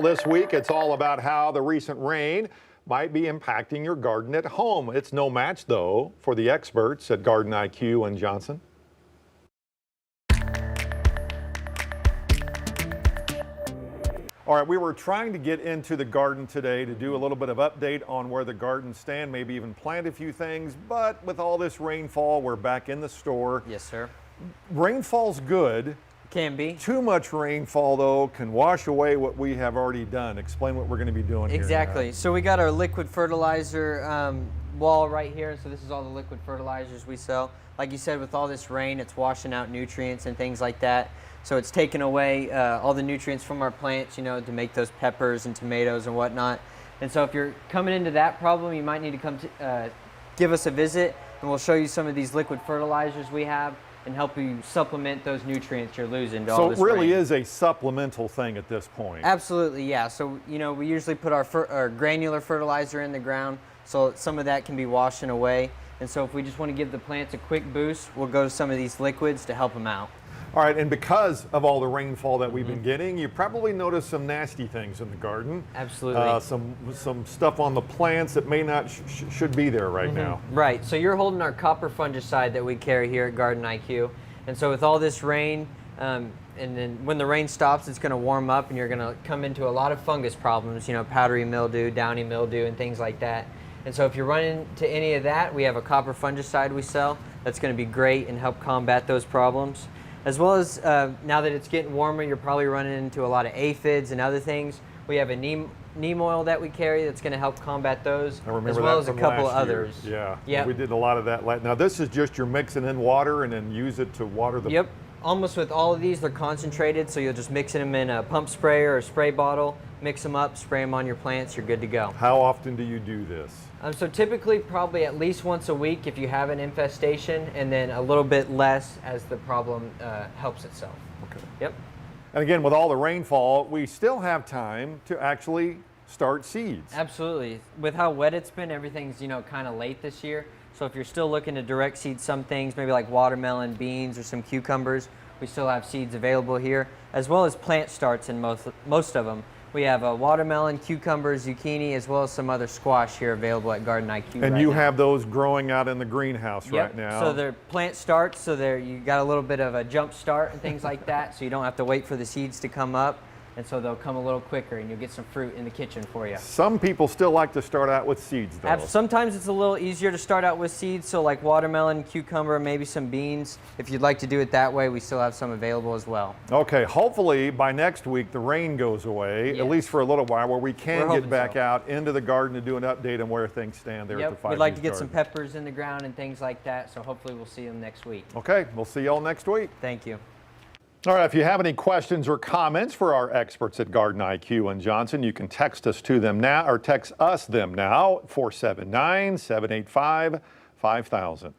This week, it's all about how the recent rain might be impacting your garden at home. It's no match, though, for the experts at Garden IQ and Johnson. All right, we were trying to get into the garden today to do a little bit of update on where the gardens stand, maybe even plant a few things, but with all this rainfall, we're back in the store. Yes, sir. Rainfall's good. Can be. Too much rainfall, though, can wash away what we have already done. Explain what we're going to be doing here. Exactly. So we got our liquid fertilizer wall right here. So this is all the liquid fertilizers we sell. Like you said, with all this rain, it's washing out nutrients and things like that. So it's taking away all the nutrients from our plants, you know, to make those peppers and tomatoes and whatnot. And so if you're coming into that problem, you might need to come to, give us a visit, and we'll show you some of these liquid fertilizers we have and help you supplement those nutrients you're losing to all this rain. So it really rain. is a supplemental thing at this point. Absolutely, yeah. So, you know, we usually put our granular fertilizer in the ground, so some of that can be washing away. And so if we just want to give the plants a quick boost, we'll go to some of these liquids to help them out. All right, and because of all the rainfall that we've been getting, you probably noticed some nasty things in the garden. Absolutely. Some stuff on the plants that may not should be there right now. Right, so you're holding our copper fungicide that we carry here at Garden IQ. And so with all this rain, and then when the rain stops, it's gonna warm up and you're gonna come into a lot of fungus problems, you know, powdery mildew, downy mildew, and things like that. And so if you're running into any of that, we have a copper fungicide we sell that's gonna be great and help combat those problems. As well as now that it's getting warmer, you're probably running into a lot of aphids and other things. We have a neem oil that we carry that's going to help combat those, I remember as well that as a from couple last others. year. Yeah, Yep. we did a lot of that. Now this is just you're mixing in water and then use it to water the... Yep, almost with all of these, they're concentrated, so you'll just mix them in a pump sprayer or a spray bottle, mix them up, spray them on your plants, you're good to go. How often do you do this? So typically probably at least once a week if you have an infestation, and then a little bit less as the problem helps itself. Okay. Yep. And again, with all the rainfall, we still have time to actually start seeds. Absolutely. With how wet it's been, everything's, you know, kind of late this year. So if you're still looking to direct seed some things, maybe like watermelon, beans, or some cucumbers, we still have seeds available here, as well as plant starts in most of them. We have a watermelon, cucumber, zucchini, as well as some other squash here available at Garden IQ. And you have those growing out in the greenhouse right now. So they're plant starts, so you got a little bit of a jump start and things like that, so you don't have to wait for the seeds to come up. And so they'll come a little quicker and you'll get some fruit in the kitchen for you. Some people still like to start out with seeds, though. Sometimes it's a little easier to start out with seeds, so like watermelon, cucumber, maybe some beans. If you'd like to do it that way, we still have some available as well. Okay, hopefully by next week the rain goes away, at least for a little while, where we can get back out into the garden to do an update on where things stand there at the 5 We'd like to get some peppers in the ground and things like that, so hopefully we'll see them next week. Okay, we'll see y'all next week. Thank you. All right, if you have any questions or comments for our experts at Garden IQ and Johnson, you can text us to them now, or text us them now, 479-785-5000.